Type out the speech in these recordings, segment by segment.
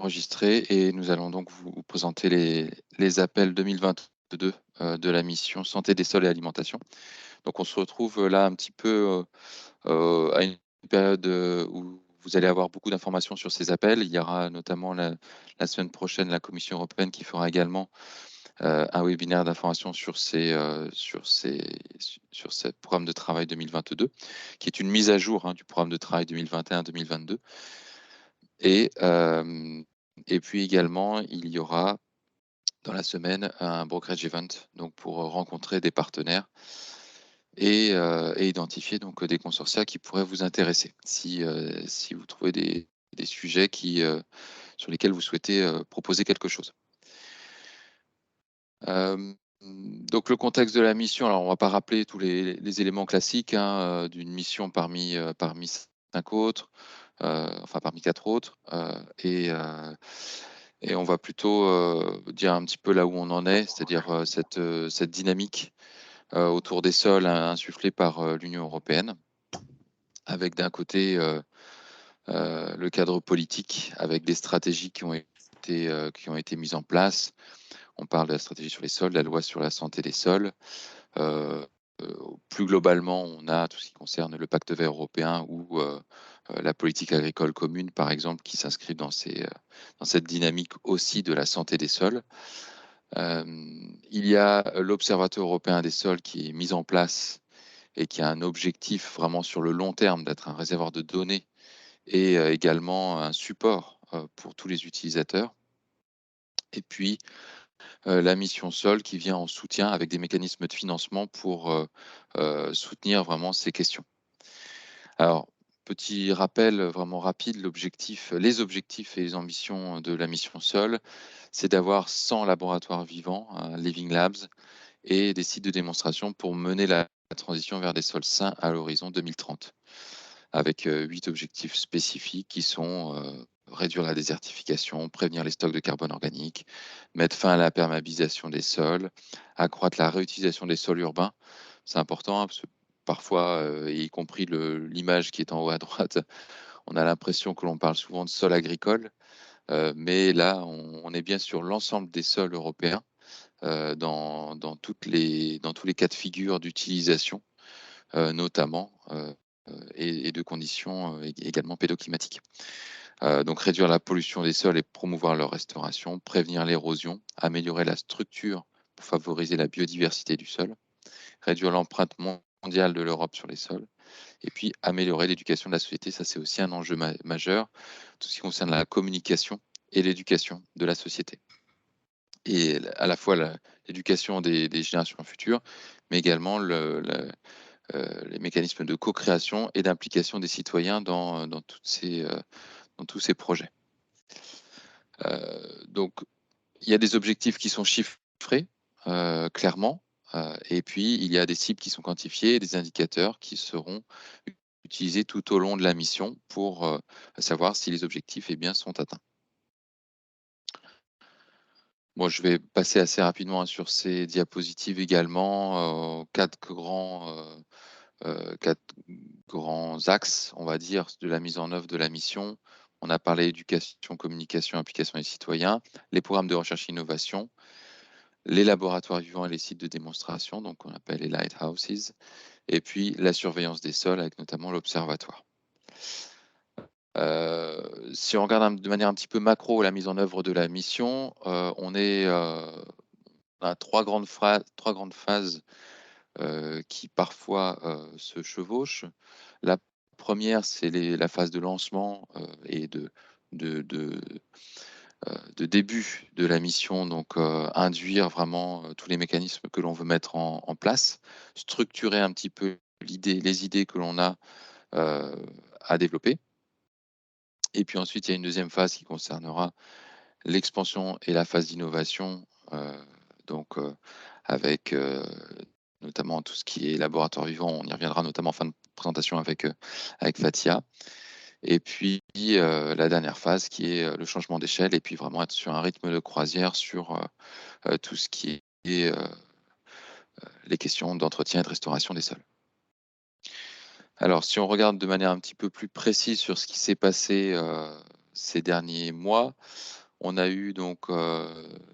enregistré et nous allons donc vous présenter les appels 2022 de la mission Santé des sols et alimentation. Donc on se retrouve là un petit peu à une période où vous allez avoir beaucoup d'informations sur ces appels. Il y aura notamment la semaine prochaine la Commission européenne qui fera également un webinaire d'information sur ce programme de travail 2022, qui est une mise à jour du programme de travail 2021-2022. Et puis également, il y aura dans la semaine un brokerage event, donc pour rencontrer des partenaires et identifier donc des consortia qui pourraient vous intéresser si vous trouvez des sujets sur lesquels vous souhaitez proposer quelque chose. Donc le contexte de la mission, alors on va pas rappeler tous les éléments classiques d'une mission parmi 5 autres, enfin parmi 4 autres, et on va plutôt dire un petit peu là où on en est, c'est-à-dire cette dynamique autour des sols insufflée par l'Union européenne, avec d'un côté le cadre politique, avec des stratégies qui ont été mises en place. On parle de la stratégie sur les sols, la loi sur la santé des sols. Euh, Plus globalement, on a tout ce qui concerne le pacte vert européen ou la politique agricole commune, par exemple, qui s'inscrit dans cette dynamique aussi de la santé des sols. Il y a l'Observatoire européen des sols qui est mis en place et qui a un objectif vraiment sur le long terme d'être un réservoir de données et également un support pour tous les utilisateurs. Et puis, la mission Sol qui vient en soutien avec des mécanismes de financement pour soutenir vraiment ces questions. Alors, petit rappel vraiment rapide, les objectifs et les ambitions de la mission Sol, c'est d'avoir 100 laboratoires vivants, Living Labs, et des sites de démonstration pour mener la transition vers des sols sains à l'horizon 2030, avec 8 objectifs spécifiques qui sont réduire la désertification, prévenir les stocks de carbone organique, mettre fin à la perméabilisation des sols, accroître la réutilisation des sols urbains. C'est important parce que parfois, y compris l'image qui est en haut à droite, on a l'impression que l'on parle souvent de sol agricole, mais là, on est bien sur l'ensemble des sols européens, dans tous les cas de figure d'utilisation, notamment, et de conditions également pédoclimatiques. Donc réduire la pollution des sols et promouvoir leur restauration, prévenir l'érosion, améliorer la structure pour favoriser la biodiversité du sol, réduire l'empreinte mondiale de l'Europe sur les sols, et puis améliorer l'éducation de la société. Ça, c'est aussi un enjeu majeur, tout ce qui concerne la communication et l'éducation de la société. Et à la fois l'éducation des générations futures, mais également les mécanismes de co-création et d'implication des citoyens dans tous ces projets. Donc, il y a des objectifs qui sont chiffrés, clairement, et puis il y a des cibles qui sont quantifiées et des indicateurs qui seront utilisés tout au long de la mission pour savoir si les objectifs sont atteints. Moi, je vais passer assez rapidement sur ces diapositives également, quatre grands axes, on va dire, de la mise en œuvre de la mission. On a parlé éducation, communication, implication des citoyens, les programmes de recherche et innovation, les laboratoires vivants et les sites de démonstration, donc on appelle les lighthouses, et puis la surveillance des sols avec notamment l'observatoire. Si on regarde de manière un petit peu macro la mise en œuvre de la mission, on a trois grandes phases qui parfois se chevauchent. La première, c'est la phase de lancement et de début de la mission, donc induire vraiment tous les mécanismes que l'on veut mettre en place, structurer un petit peu les idées que l'on a à développer. Et puis ensuite, il y a une deuxième phase qui concernera l'expansion et la phase d'innovation, donc avec notamment tout ce qui est laboratoire vivant. On y reviendra notamment en fin de présentation avec Fatia. Et puis la dernière phase qui est le changement d'échelle et puis vraiment être sur un rythme de croisière sur tout ce qui est les questions d'entretien et de restauration des sols. Alors, si on regarde de manière un petit peu plus précise sur ce qui s'est passé ces derniers mois. On a eu donc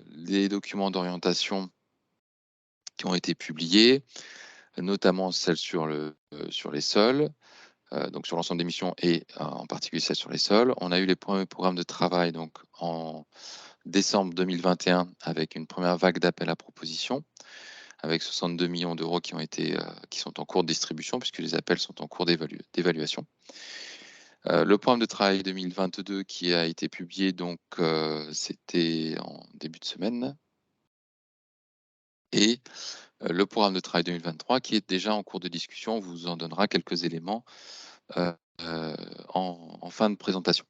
les documents d'orientation qui ont été publiés, notamment celle sur les sols, donc sur l'ensemble des missions et en particulier celle sur les sols. On a eu les premiers programmes de travail donc en décembre 2021 avec une première vague d'appels à propositions, avec 62 millions d'euros qui sont en cours de distribution puisque les appels sont en cours d'évaluation. Le programme de travail 2022 qui a été publié donc, c'était en début de semaine et le programme de travail 2023 qui est déjà en cours de discussion. On vous en donnera quelques éléments, heu en fin de présentation.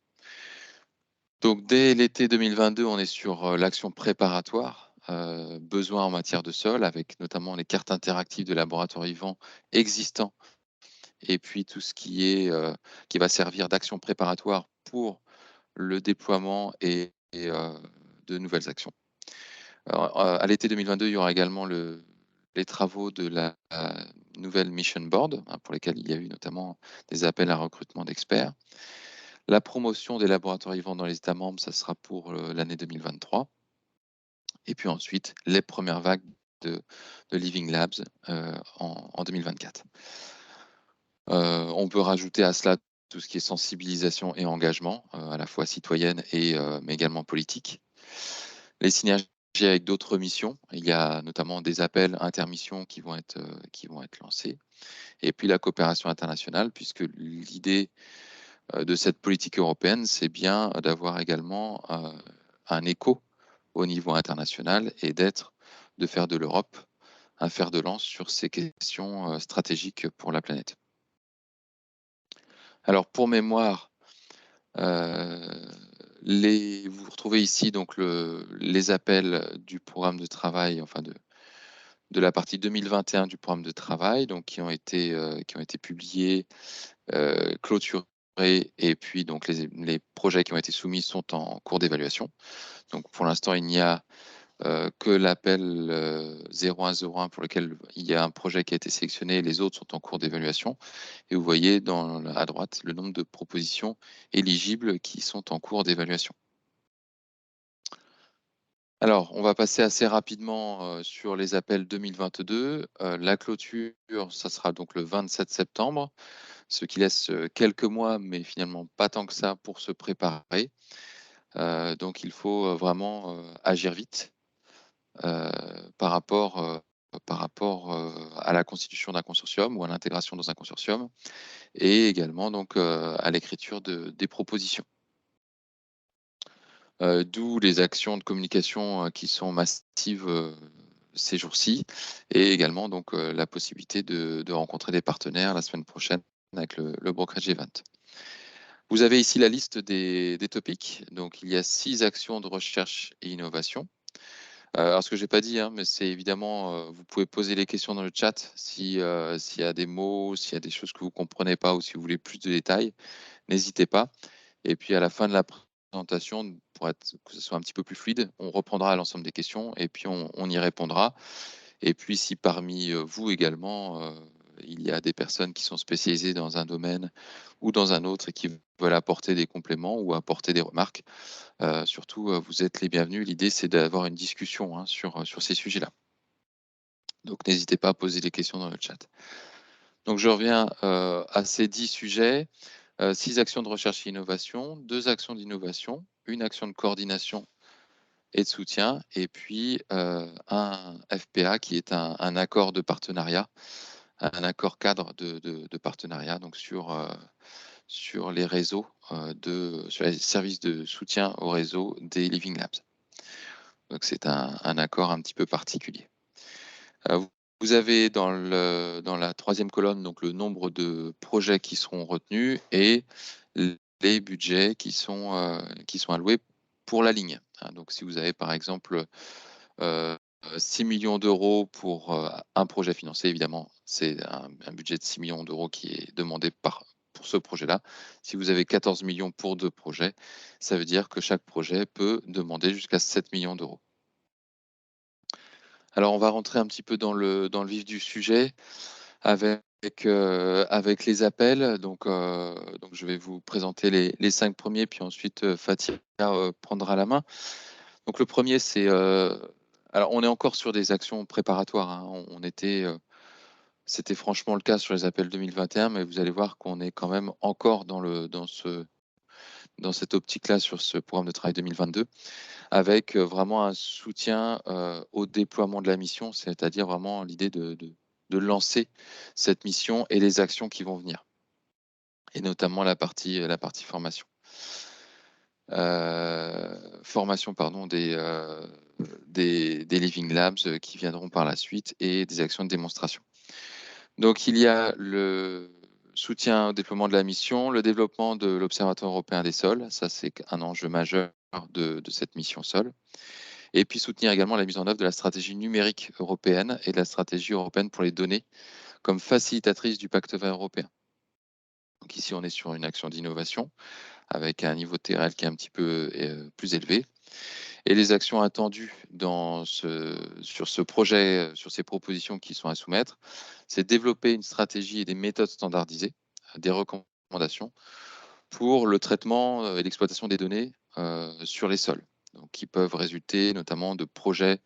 Donc dès l'été 2022, on est sur, l'action préparatoire, besoins en matière de sol avec notamment les cartes interactives de laboratoires vivants existants et puis tout ce qui va servir d'action préparatoire pour le déploiement et de nouvelles actions. Alors, à l'été 2022, il y aura également les travaux de la nouvelle mission board, hein, pour lesquels il y a eu notamment des appels à recrutement d'experts. La promotion des laboratoires vivants dans les États membres, ça sera pour, l'année 2023 et puis ensuite les premières vagues de Living Labs, en 2024. On peut rajouter à cela tout ce qui est sensibilisation et engagement, à la fois citoyenne mais également politique. Les synergies avec d'autres missions, il y a notamment des appels intermissions qui vont être lancés et puis la coopération internationale puisque l'idée, de cette politique européenne, c'est bien d'avoir également, un écho au niveau international et de faire de l'Europe un fer de lance sur ces questions, stratégiques pour la planète. Alors pour mémoire, heu, vous retrouvez ici donc les appels du programme de travail, enfin de la partie 2021 du programme de travail, donc qui ont été publiés, clôturés et puis donc les projets qui ont été soumis sont en cours d'évaluation. Donc pour l'instant, il n'y a, que l'appel, 0101 pour lequel il y a un projet qui a été sélectionné, les autres sont en cours d'évaluation et vous voyez à droite le nombre de propositions éligibles qui sont en cours d'évaluation. Alors, on va passer assez rapidement, sur les appels 2022. La clôture, ça sera donc le 27 septembre, ce qui laisse, quelques mois, mais finalement pas tant que ça pour se préparer. Donc il faut, vraiment, agir vite, heu, par rapport, heu, à la constitution d'un consortium ou à l'intégration dans un consortium et également donc, à l'écriture des propositions. D'où les actions de communication, qui sont massives, ces jours-ci et également donc, la possibilité de rencontrer des partenaires la semaine prochaine avec le brokerage event. Vous avez ici la liste des topics. Donc il y a 6 actions de recherche et innovation. Alors ce que j'ai pas dit, hein, mais c'est évidemment, vous pouvez poser les questions dans le chat s'il y a des mots, s'il y a des choses que vous comprenez pas ou si vous voulez plus de détails, n'hésitez pas. Et puis à la fin de la présentation, pour que ce soit un petit peu plus fluide, on reprendra l'ensemble des questions et puis on y répondra. Et puis si parmi, vous également, il y a des personnes qui sont spécialisées dans un domaine ou dans un autre et qui veulent apporter des compléments ou apporter des remarques, surtout, vous êtes les bienvenus. L'idée, c'est d'avoir une discussion, hein, sur ces sujets-là. Donc n'hésitez pas à poser des questions dans le chat. Donc je reviens, à ces 10 sujets, 6 actions de recherche et innovation, 2 actions d'innovation, 1 action de coordination et de soutien et puis, un FPA qui est un accord de partenariat, un accord cadre de partenariat donc sur les réseaux, sur les services de soutien au réseau des Living Labs. Donc c'est un accord un petit peu particulier. Vous avez dans la troisième colonne donc le nombre de projets qui seront retenus et les budgets qui sont alloués pour la ligne, hein. Donc si vous avez par exemple, 6 000 000 € pour, un projet financé, évidemment, c'est un budget de 6 000 000 € qui est demandé pour ce projet-là. Si vous avez 14 millions pour 2 projets, ça veut dire que chaque projet peut demander jusqu'à 7 millions d'euros. Alors on va rentrer un petit peu dans le vif du sujet avec avec les appels. Donc je vais vous présenter les 5 premiers, puis ensuite, Fatia prendra la main. Donc le premier, c'est alors on est encore sur des actions préparatoires, hein. C'était franchement le cas sur les appels 2021, mais vous allez voir qu'on est quand même encore dans cette optique-là sur ce programme de travail 2022, avec vraiment un soutien au déploiement de la mission, c'est-à-dire vraiment l'idée de lancer cette mission et les actions qui vont venir, et notamment la partie formation. Formation, pardon, des Living Labs qui viendront par la suite, et des actions de démonstration. Donc il y a le soutien au déploiement de la mission, le développement de l'Observatoire européen des sols, ça c'est un enjeu majeur de cette mission sol, et puis soutenir également la mise en œuvre de la stratégie numérique européenne et de la stratégie européenne pour les données comme facilitatrice du pacte vert européen. Donc ici on est sur une action d'innovation avec un niveau de TRL qui est un petit peu plus élevé. Et les actions attendues sur ce projet, sur ces propositions qui sont à soumettre, c'est développer une stratégie et des méthodes standardisées, des recommandations pour le traitement et l'exploitation des données sur les sols, donc qui peuvent résulter notamment de projets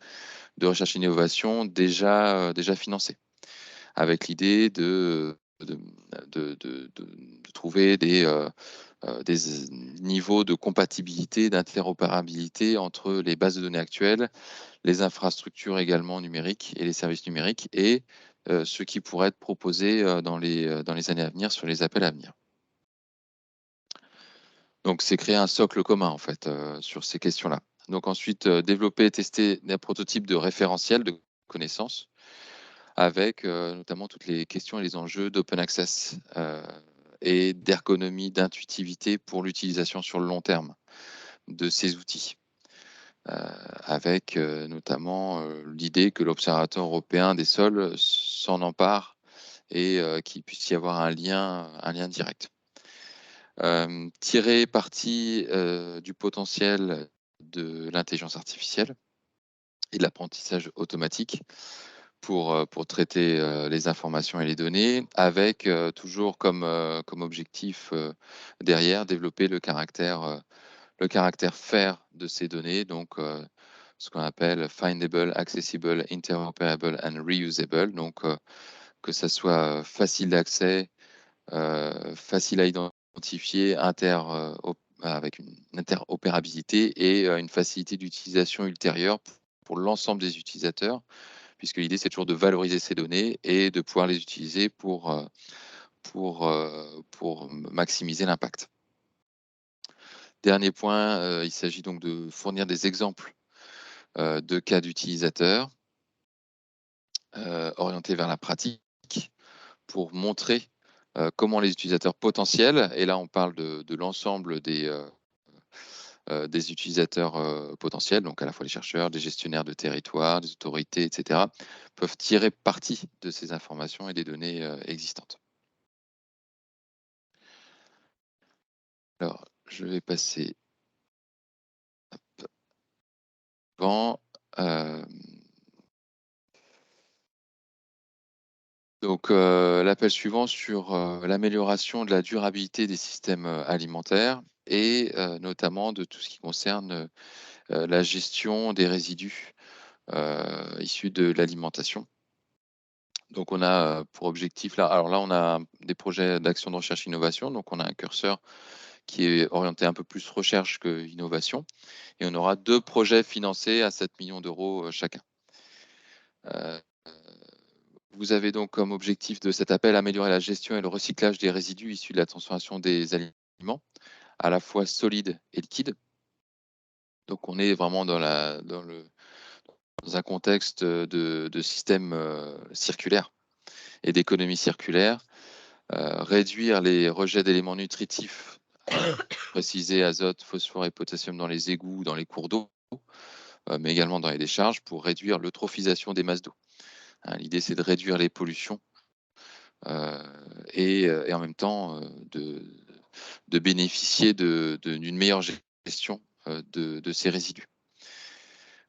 de recherche et innovation déjà financés, avec l'idée de trouver des niveaux de compatibilité, d'interopérabilité entre les bases de données actuelles, les infrastructures également numériques et les services numériques, et ce qui pourrait être proposé dans les années à venir sur les appels à venir. Donc c'est créer un socle commun en fait sur ces questions-là. Donc ensuite, développer et tester des prototypes de référentiels de connaissances avec notamment toutes les questions et les enjeux d'open access et d'ergonomie, d'intuitivité pour l'utilisation sur le long terme de ces outils. Avec notamment l'idée que l'Observatoire européen des sols s'en empare et qu'il puisse y avoir un lien direct. Tirer parti du potentiel de l'intelligence artificielle et de l'apprentissage automatique pour traiter les informations et les données, avec toujours comme objectif derrière, développer le caractère faire de ces données, donc ce qu'on appelle findable, accessible, interoperable and reusable, donc que ça soit facile d'accès, facile à identifier, avec une interopérabilité et une facilité d'utilisation ultérieure pour l'ensemble des utilisateurs, puisque l'idée c'est toujours de valoriser ces données et de pouvoir les utiliser pour maximiser l'impact. Dernier point, il s'agit donc de fournir des exemples de cas d'utilisateurs orientés vers la pratique pour montrer comment les utilisateurs potentiels, et là on parle de l'ensemble des utilisateurs potentiels, donc à la fois les chercheurs, des gestionnaires de territoire, des autorités, etc., peuvent tirer parti de ces informations et des données existantes. Alors, je vais passer devant. Donc, l'appel suivant sur l'amélioration de la durabilité des systèmes alimentaires, et notamment de tout ce qui concerne la gestion des résidus issus de l'alimentation. Donc, on a pour objectif là, alors là, on a des projets d'action de recherche innovation. Donc, on a un curseur qui est orienté un peu plus recherche que innovation, et on aura 2 projets financés à 7 millions d'euros chacun. Vous avez donc comme objectif de cet appel améliorer la gestion et le recyclage des résidus issus de la transformation des aliments, à la fois solides et liquides. Donc on est vraiment dans un contexte de système circulaire et d'économie circulaire. Réduire les rejets d'éléments nutritifs, préciser azote, phosphore et potassium dans les égouts, dans les cours d'eau, mais également dans les décharges, pour réduire l'eutrophisation des masses d'eau. Hein, l'idée, c'est de réduire les pollutions et en même temps de bénéficier d'une meilleure gestion de ces résidus.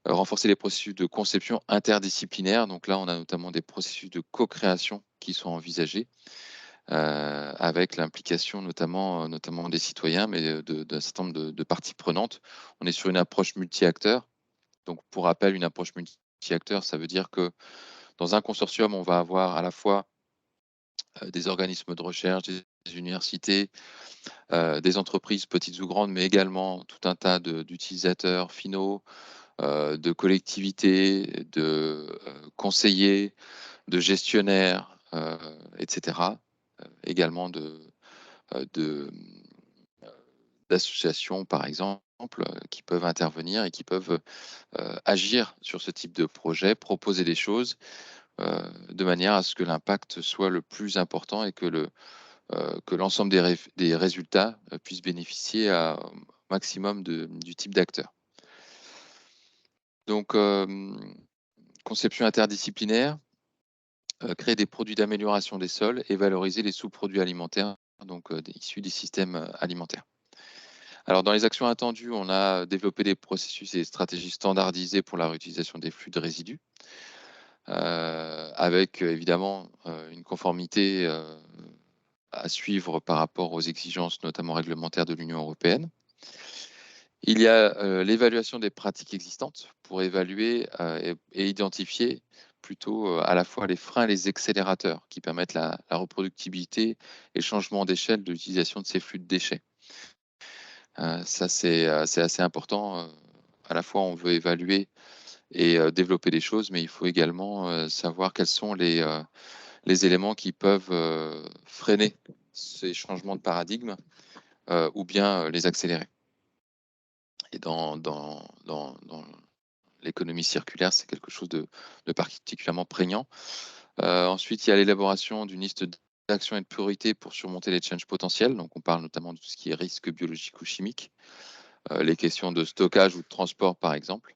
renforcer les processus de conception interdisciplinaire. Donc là, on a notamment des processus de co-création qui sont envisagés, avec l'implication notamment des citoyens, mais d'un certain nombre de parties prenantes. On est sur une approche multi-acteurs. Donc pour rappel, une approche multi-acteurs, ça veut dire que dans un consortium, on va avoir à la fois des organismes de recherche, des universités, des entreprises petites ou grandes, mais également tout un tas d'utilisateurs finaux, de collectivités, de conseillers, de gestionnaires, et cetera. Également d'associations, par exemple, qui peuvent intervenir et qui peuvent agir sur ce type de projet, proposer des choses, de manière à ce que l'impact soit le plus important et que l'ensemble des résultats puissent bénéficier au maximum du type d'acteur. Donc, conception interdisciplinaire, créer des produits d'amélioration des sols et valoriser les sous-produits alimentaires, donc issus des systèmes alimentaires. Alors, dans les actions attendues, on a développé des processus et des stratégies standardisées pour la réutilisation des flux de résidus, avec évidemment une conformité à suivre par rapport aux exigences, notamment réglementaires de l'Union européenne. Il y a l'évaluation des pratiques existantes pour évaluer et identifier plutôt à la fois les freins et les accélérateurs qui permettent la reproductibilité et le changement d'échelle de l'utilisation de ces flux de déchets. Ça, c'est assez important. À la fois, on veut évaluer et développer des choses, mais il faut également savoir quels sont les éléments qui peuvent freiner ces changements de paradigme ou bien les accélérer. Et dans l'économie circulaire, c'est quelque chose de particulièrement prégnant. Ensuite, il y a l'élaboration d'une liste d'actions et de priorités pour surmonter les challenges potentiels. Donc, on parle notamment de tout ce qui est risque biologique ou chimique, les questions de stockage ou de transport, par exemple.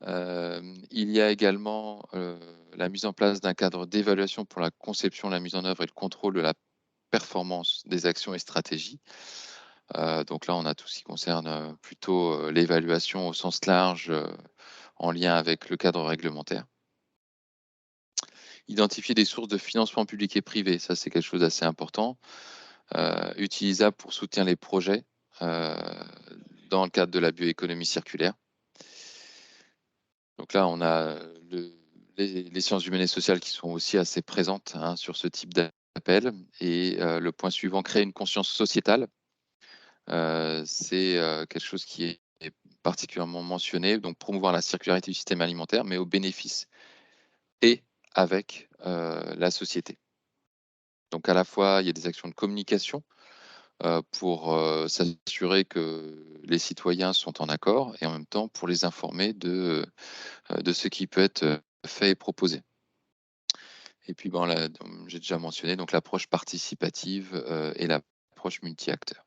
Il y a également la mise en place d'un cadre d'évaluation pour la conception, la mise en œuvre et le contrôle de la performance des actions et stratégies. Donc là, on a tout ce qui concerne plutôt l'évaluation au sens large, en lien avec le cadre réglementaire. Identifier des sources de financement public et privé, ça c'est quelque chose d'assez important, utilisable pour soutenir les projets dans le cadre de la bioéconomie circulaire. Donc là, on a les sciences humaines et sociales qui sont aussi assez présentes sur ce type d'appel. Et le point suivant, créer une conscience sociétale. C'est quelque chose qui est particulièrement mentionné, donc promouvoir la circularité du système alimentaire, mais au bénéfice et avec la société. Donc à la fois, il y a des actions de communication pour s'assurer que les citoyens sont en accord et en même temps pour les informer de ce qui peut être fait et proposé. Et puis bon, là, j'ai déjà mentionné donc l'approche participative et l'approche multi-acteurs.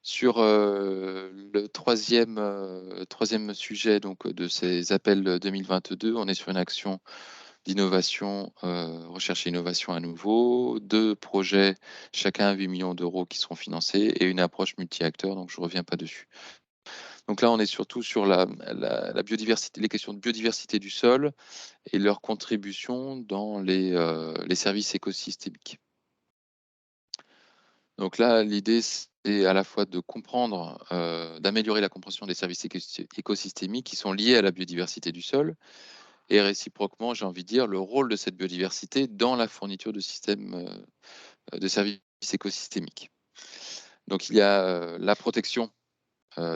Sur le troisième sujet donc, de ces appels 2022, on est sur une action d'innovation, recherche et innovation à nouveau, 2 projets, chacun à 8 millions d'euros qui seront financés et une approche multi-acteurs, donc je ne reviens pas dessus. Donc là, on est surtout sur la biodiversité, les questions de biodiversité du sol et leur contribution dans les services écosystémiques. Donc là, l'idée, c'est à la fois de comprendre, d'améliorer la compréhension des services écosystémiques qui sont liés à la biodiversité du sol et réciproquement, j'ai envie de dire, le rôle de cette biodiversité dans la fourniture de systèmes, de services écosystémiques. Donc il y a, la protection,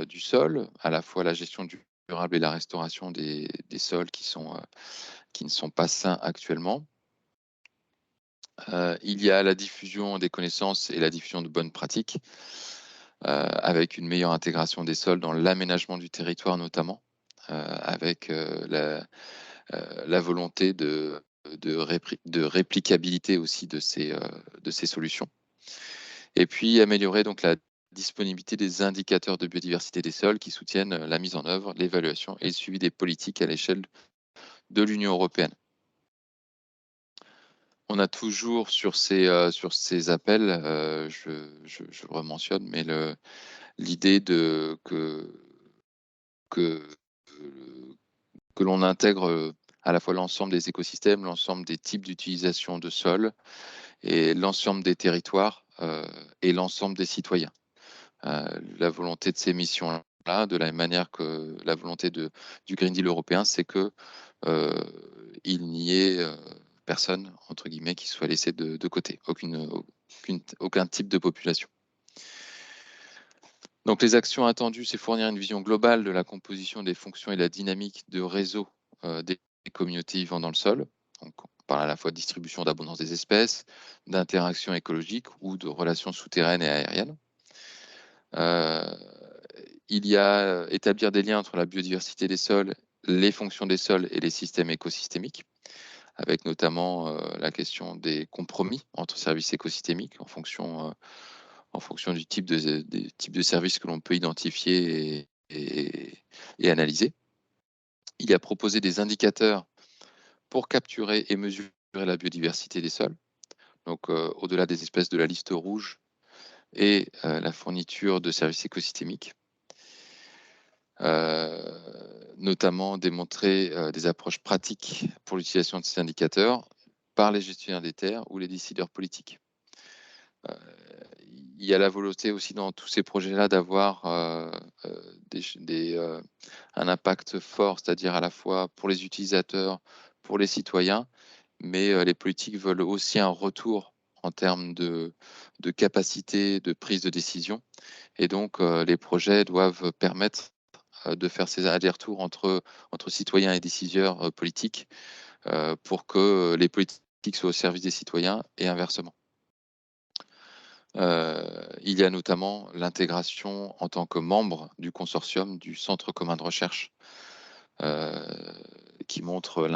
du sol, à la fois la gestion durable et la restauration des sols qui ne sont pas sains actuellement. Il y a la diffusion des connaissances et la diffusion de bonnes pratiques, avec une meilleure intégration des sols dans l'aménagement du territoire notamment, avec, la volonté de réplicabilité aussi de ces solutions. Et puis améliorer donc la disponibilité des indicateurs de biodiversité des sols qui soutiennent la mise en œuvre, l'évaluation et le suivi des politiques à l'échelle de l'Union européenne. On a toujours sur ces appels, je le rementionne, mais l'idée que que, que l'on intègre à la fois l'ensemble des écosystèmes, l'ensemble des types d'utilisation de sol et l'ensemble des territoires et l'ensemble des citoyens. La volonté de ces missions-là, de la même manière que la volonté du Green Deal européen, c'est que il n'y ait personne, entre guillemets, qui soit laissé de côté, aucun type de population. Donc les actions attendues, c'est fournir une vision globale de la composition des fonctions et la dynamique de réseau des communautés vivant dans le sol. Donc on parle à la fois de distribution d'abondance des espèces, d'interaction écologique ou de relations souterraines et aériennes. Il y a établir des liens entre la biodiversité des sols, les fonctions des sols et les systèmes écosystémiques, avec notamment la question des compromis entre services écosystémiques en fonction du type des types de services que l'on peut identifier et analyser. Il y a proposé des indicateurs pour capturer et mesurer la biodiversité des sols, donc au-delà des espèces de la liste rouge et la fourniture de services écosystémiques. Notamment démontrer des approches pratiques pour l'utilisation de ces indicateurs par les gestionnaires des terres ou les décideurs politiques. Il y a la volonté aussi dans tous ces projets-là d'avoir un impact fort, c'est-à-dire à la fois pour les utilisateurs, pour les citoyens, mais les politiques veulent aussi un retour en termes de capacité de prise de décision. Et donc, les projets doivent permettre de faire ces allers-retours entre citoyens et décideurs politiques pour que les politiques soient au service des citoyens et inversement. Il y a notamment l'intégration en tant que membre du consortium du Centre commun de recherche qui montre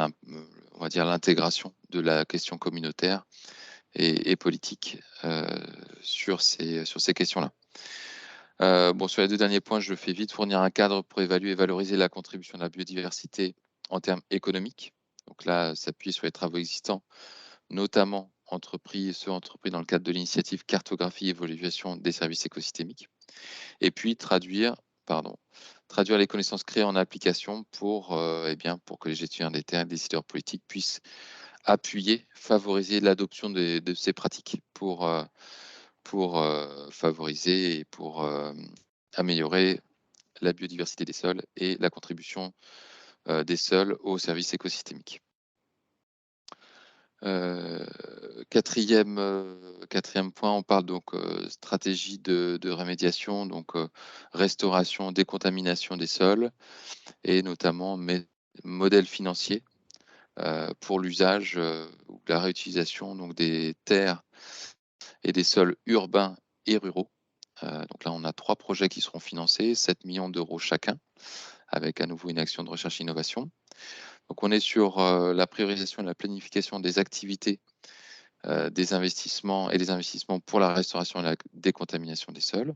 on va dire l'intégration de la question communautaire et politique sur ces questions-là. Bon, sur les 2 derniers points, je fais vite. Fournir un cadre pour évaluer et valoriser la contribution de la biodiversité en termes économiques. Donc là, s'appuyer sur les travaux existants, notamment ceux entrepris dans le cadre de l'initiative Cartographie et évaluation des services écosystémiques. Et puis traduire les connaissances créées en application pour que les gestionnaires des terres et les décideurs politiques puissent appuyer, favoriser l'adoption de ces pratiques pour favoriser et pour améliorer la biodiversité des sols et la contribution des sols aux services écosystémiques. 4e point, on parle donc stratégie de remédiation, donc restauration, décontamination des sols et notamment modèle financier pour l'usage ou la réutilisation donc des terres et des sols urbains et ruraux. Donc là, on a 3 projets qui seront financés, 7 millions d'euros chacun, avec à nouveau une action de recherche et innovation. Donc on est sur la priorisation et la planification des activités, des investissements pour la restauration et la décontamination des sols.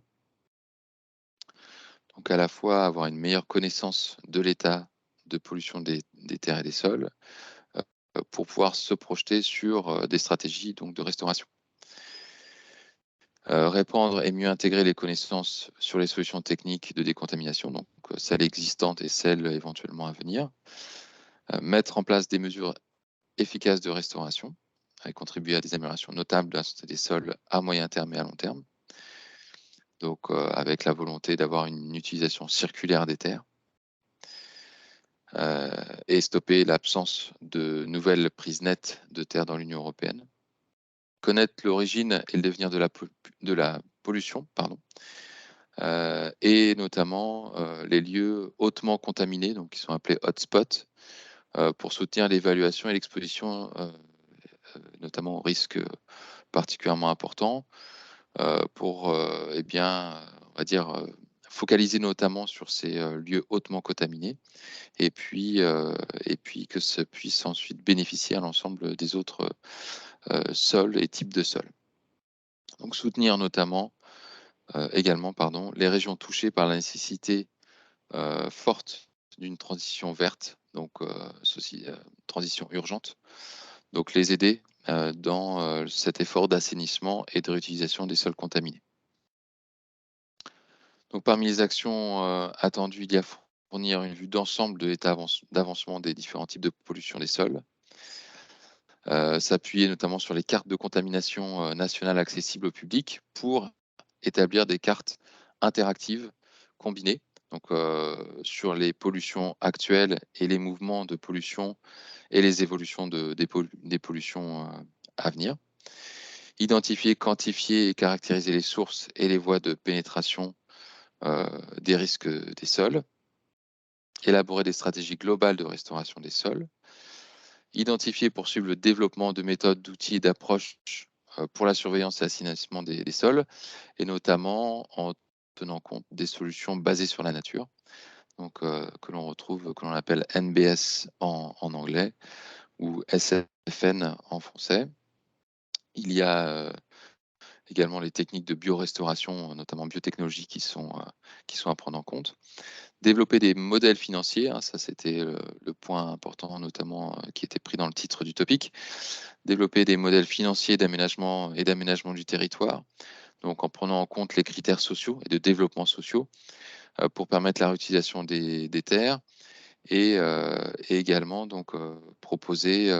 Donc à la fois avoir une meilleure connaissance de l'état de pollution des terres et des sols, pour pouvoir se projeter sur des stratégies donc de restauration. Répandre et mieux intégrer les connaissances sur les solutions techniques de décontamination, donc celles existantes et celles éventuellement à venir. Mettre en place des mesures efficaces de restauration et contribuer à des améliorations notables de la santé des sols à moyen terme et à long terme. Donc avec la volonté d'avoir une utilisation circulaire des terres. Et stopper l'absence de nouvelles prises nettes de terres dans l'Union européenne. Connaître l'origine et le devenir de la pollution, et notamment les lieux hautement contaminés, donc qui sont appelés hotspots, pour soutenir l'évaluation et l'exposition, notamment aux risques particulièrement importants, pour on va dire, focaliser notamment sur ces lieux hautement contaminés et puis que ça puisse ensuite bénéficier à l'ensemble des autres sols et types de sols. Donc soutenir notamment également les régions touchées par la nécessité forte d'une transition verte, donc transition urgente. Donc les aider dans cet effort d'assainissement et de réutilisation des sols contaminés. Donc parmi les actions attendues, il y a fournir une vue d'ensemble de l'état d'avancement des différents types de pollution des sols, s'appuyer notamment sur les cartes de contamination nationales accessibles au public pour établir des cartes interactives combinées, donc sur les pollutions actuelles et les mouvements de pollution et les évolutions des pollutions à venir. Identifier, quantifier et caractériser les sources et les voies de pénétration des risques des sols. Élaborer des stratégies globales de restauration des sols. Identifier et poursuivre le développement de méthodes, d'outils et d'approches pour la surveillance et l'assainissement des sols, et notamment en tenant compte des solutions basées sur la nature, donc que l'on retrouve, que l'on appelle NBS en anglais ou SFN en français. Il y a également les techniques de biorestauration, notamment biotechnologie, qui sont à prendre en compte. Développer des modèles financiers, hein, ça c'était le point important, notamment qui était pris dans le titre du topic. Développer des modèles financiers d'aménagement du territoire, donc en prenant en compte les critères sociaux et de développement sociaux pour permettre la réutilisation des terres et également donc proposer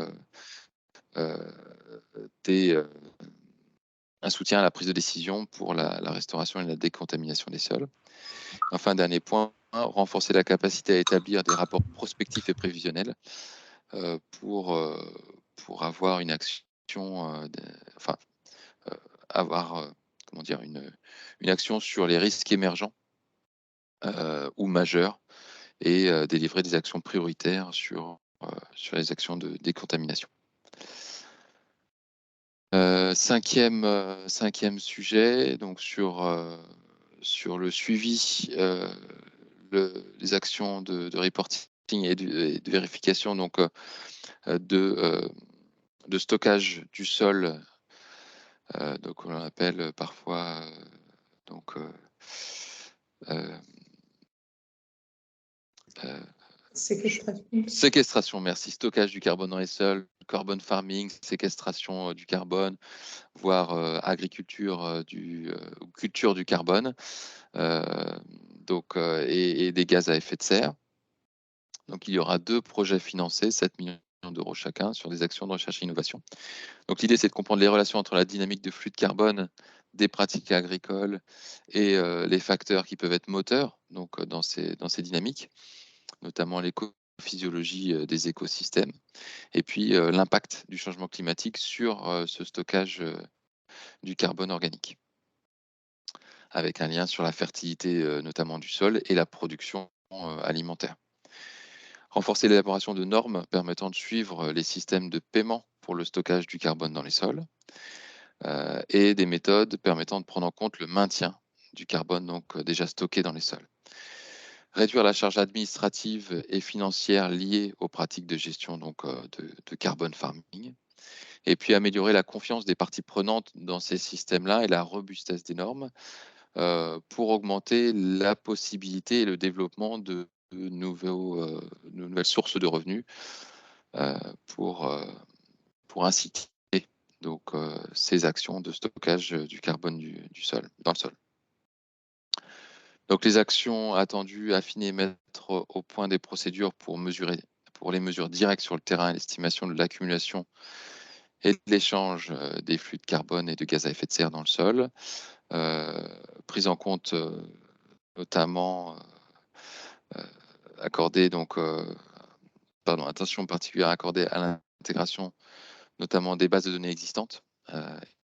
des un soutien à la prise de décision pour la restauration et la décontamination des sols. Enfin, dernier point, renforcer la capacité à établir des rapports prospectifs et prévisionnels pour avoir une action, enfin, avoir comment dire, une action sur les risques émergents ou majeurs et délivrer des actions prioritaires sur les actions de décontamination. Cinquième sujet, donc sur le suivi, les actions de reporting et de vérification, donc de stockage du sol, donc on appelle parfois donc séquestration, merci. Stockage du carbone dans les sols, carbon farming, séquestration du carbone, voire agriculture ou culture du carbone, donc et des gaz à effet de serre. Donc il y aura 2 projets financés, 7 millions d'euros chacun, sur des actions de recherche et innovation. Donc l'idée, c'est de comprendre les relations entre la dynamique de flux de carbone des pratiques agricoles et les facteurs qui peuvent être moteurs donc dans ces dynamiques, notamment l'écophysiologie des écosystèmes et puis l'impact du changement climatique sur ce stockage du carbone organique, avec un lien sur la fertilité notamment du sol et la production alimentaire. Renforcer l'élaboration de normes permettant de suivre les systèmes de paiement pour le stockage du carbone dans les sols et des méthodes permettant de prendre en compte le maintien du carbone donc déjà stocké dans les sols. Réduire la charge administrative et financière liée aux pratiques de gestion donc de carbone farming. Et puis améliorer la confiance des parties prenantes dans ces systèmes-là et la robustesse des normes pour augmenter la possibilité et le développement de nouvelles sources de revenus euh, pour, euh, pour inciter donc, ces actions de stockage du carbone du sol, dans le sol. Donc les actions attendues, affiner, mettre au point des procédures pour les mesures directes sur le terrain et l'estimation de l'accumulation et de l'échange des flux de carbone et de gaz à effet de serre dans le sol. Prise en compte notamment accorder donc attention particulière accordée à l'intégration notamment des bases de données existantes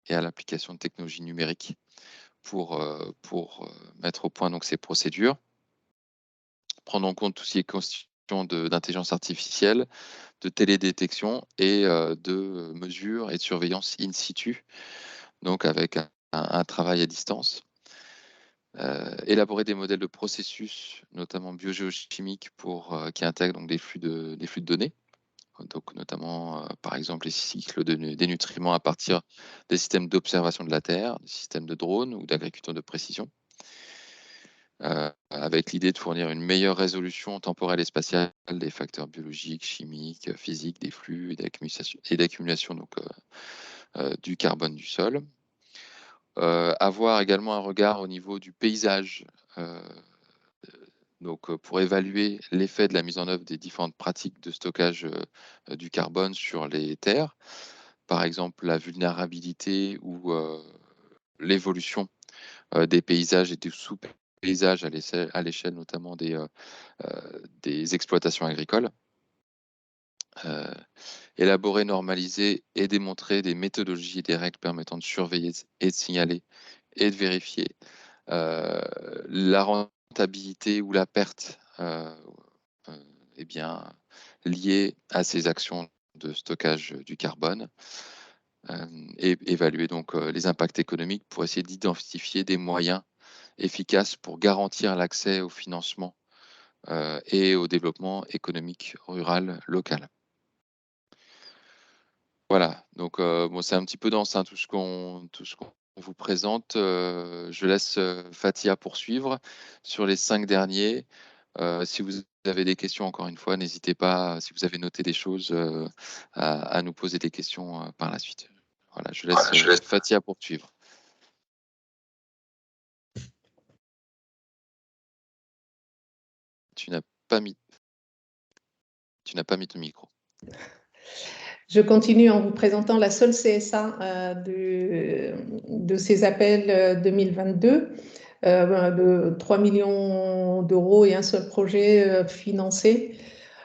et à l'application de technologies numériques pour mettre au point donc ces procédures. Prendre en compte tout ce qui est constitution d'intelligence artificielle, de télédétection et de mesures et de surveillance in situ, donc avec un travail à distance. Élaborer des modèles de processus, notamment biogéochimiques, qui intègrent donc des flux de données, donc notamment par exemple les cycles des nutriments à partir des systèmes d'observation de la Terre, des systèmes de drones ou d'agriculture de précision, avec l'idée de fournir une meilleure résolution temporelle et spatiale des facteurs biologiques, chimiques, physiques, des flux et d'accumulation donc du carbone du sol. Avoir également un regard au niveau du paysage Donc, pour évaluer l'effet de la mise en œuvre des différentes pratiques de stockage du carbone sur les terres, par exemple la vulnérabilité ou l'évolution des paysages et des sous-paysages à l'échelle notamment des exploitations agricoles. Euh, Élaborer, normaliser et démontrer des méthodologies et des règles permettant de surveiller et de signaler et de vérifier euh, la rentabilité ou la perte euh, eh bien, liée à ces actions de stockage du carbone, et évaluer donc les impacts économiques pour essayer d'identifier des moyens efficaces pour garantir l'accès au financement et au développement économique rural local. Voilà, donc bon, c'est un petit peu dense, hein, tout ce qu'on vous présente. Je laisse Fatia poursuivre sur les 5 derniers. Si vous avez des questions, encore une fois, n'hésitez pas, si vous avez noté des choses, à nous poser des questions par la suite. Voilà, je laisse Fatia poursuivre. Tu n'as pas mis ton micro. Je continue en vous présentant la seule CSA de ces appels 2022, de 3 millions d'euros et un seul projet financé.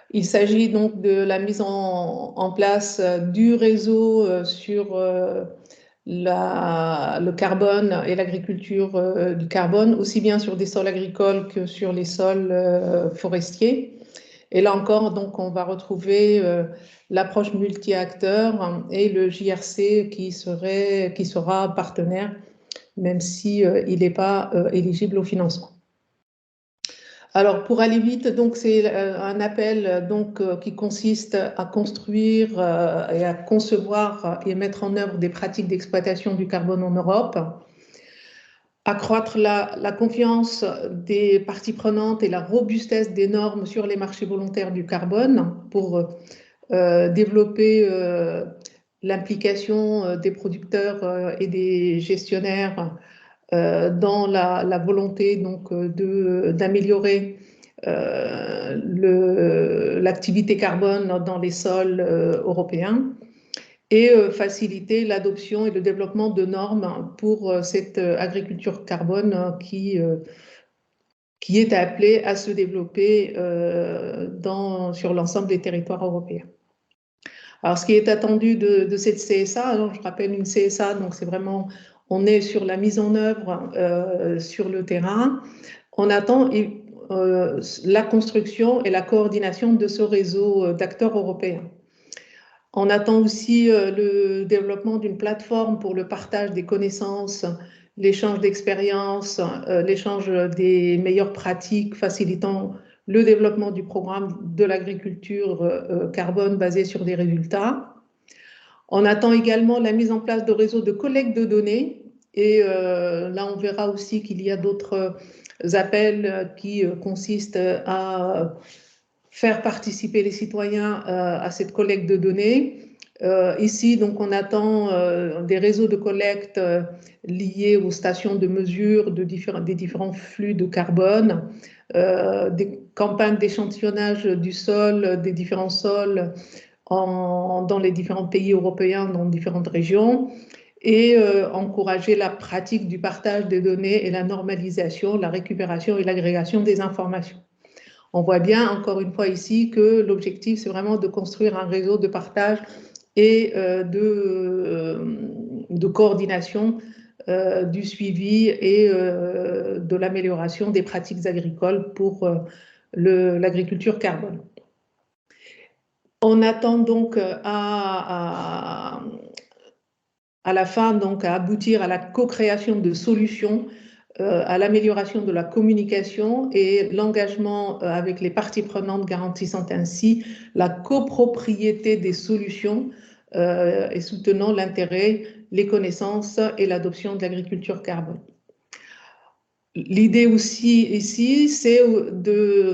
Il s'agit donc de la mise en place du réseau sur le carbone et l'agriculture du carbone, aussi bien sur des sols agricoles que sur les sols forestiers. Et là encore, donc, on va retrouver l'approche multi-acteurs et le JRC qui sera partenaire, même si il n'est pas éligible au financement. Alors, pour aller vite, donc, c'est un appel donc, qui consiste à construire et à concevoir et mettre en œuvre des pratiques d'exploitation du carbone en Europe, accroître la confiance des parties prenantes et la robustesse des normes sur les marchés volontaires du carbone pour développer l'implication des producteurs et des gestionnaires dans la volonté donc d'améliorer l'activité carbone dans les sols européens et faciliter l'adoption et le développement de normes pour cette agriculture carbone qui est appelée à se développer sur l'ensemble des territoires européens. Alors, ce qui est attendu de cette CSA, alors je rappelle une CSA, donc c'est vraiment, on est sur la mise en œuvre sur le terrain. On attend la construction et la coordination de ce réseau d'acteurs européens. On attend aussi le développement d'une plateforme pour le partage des connaissances, l'échange d'expériences, l'échange des meilleures pratiques facilitant le développement du programme de l'agriculture carbone basé sur des résultats. On attend également la mise en place de réseaux de collecte de données et là on verra aussi qu'il y a d'autres appels qui consistent à faire participer les citoyens à cette collecte de données. Ici, donc, on attend des réseaux de collecte liés aux stations de mesure des différents flux de carbone, des campagnes d'échantillonnage du sol, des différents sols dans les différents pays européens, dans différentes régions, et encourager la pratique du partage des données et la normalisation, la récupération et l'agrégation des informations. On voit bien, encore une fois ici, que l'objectif, c'est vraiment de construire un réseau de partage et de coordination du suivi et de l'amélioration des pratiques agricoles pour l'agriculture carbone. On attend donc à la fin donc, à aboutir à la co-création de solutions à l'amélioration de la communication et l'engagement avec les parties prenantes garantissant ainsi la copropriété des solutions et soutenant l'intérêt, les connaissances et l'adoption de l'agriculture carbone. L'idée aussi ici, c'est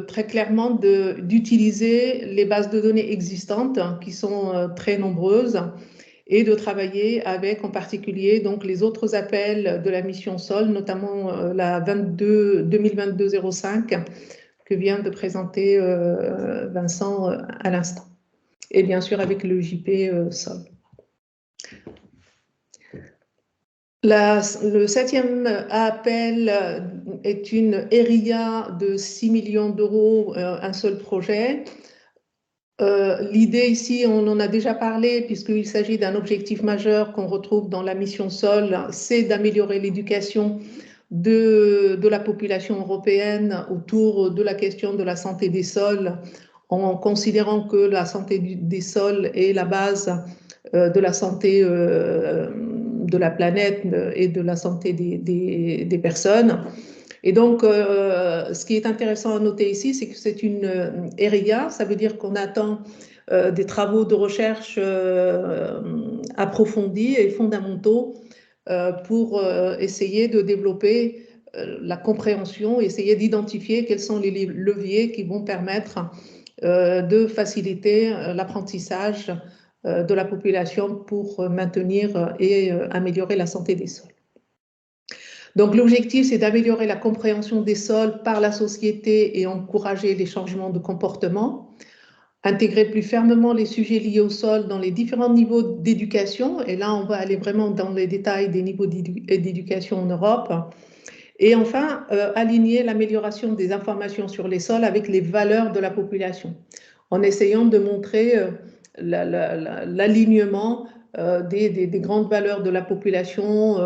très clairement d'utiliser les bases de données existantes qui sont très nombreuses et de travailler avec en particulier donc, les autres appels de la mission SOL, notamment la 2022-05, que vient de présenter Vincent à l'instant. Et bien sûr avec le JP sol. Le 7e appel est une RIA de 6 millions d'euros, un seul projet. L'idée ici, on en a déjà parlé, puisqu'il s'agit d'un objectif majeur qu'on retrouve dans la mission sol, c'est d'améliorer l'éducation de la population européenne autour de la question de la santé des sols, en considérant que la santé des sols est la base de la santé de la planète et de la santé des personnes. Et donc, ce qui est intéressant à noter ici, c'est que c'est une RIA, ça veut dire qu'on attend des travaux de recherche approfondis et fondamentaux pour essayer de développer la compréhension, essayer d'identifier quels sont les leviers qui vont permettre de faciliter l'apprentissage de la population pour maintenir et améliorer la santé des sols. Donc l'objectif, c'est d'améliorer la compréhension des sols par la société et encourager les changements de comportement, intégrer plus fermement les sujets liés au sol dans les différents niveaux d'éducation, et là on va aller vraiment dans les détails des niveaux d'éducation en Europe, et enfin aligner l'amélioration des informations sur les sols avec les valeurs de la population, en essayant de montrer l'alignement des grandes valeurs de la population,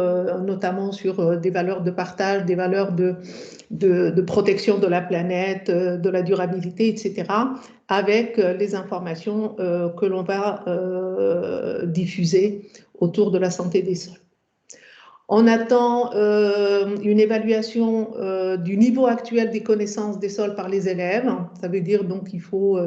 notamment sur des valeurs de partage, des valeurs de protection de la planète, de la durabilité, etc., avec les informations que l'on va diffuser autour de la santé des sols. On attend une évaluation du niveau actuel des connaissances des sols par les élèves. Ça veut dire donc qu'il faut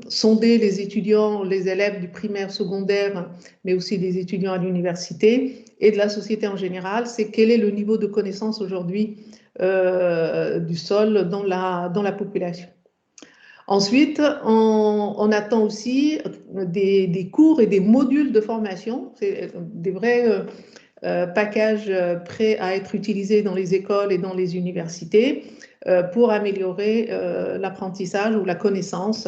sonder les étudiants, les élèves du primaire, secondaire, mais aussi des étudiants à l'université et de la société en général. C'est quel est le niveau de connaissance aujourd'hui du sol dans la population. Ensuite, on attend aussi des cours et des modules de formation, des vrais packages prêts à être utilisés dans les écoles et dans les universités pour améliorer l'apprentissage ou la connaissance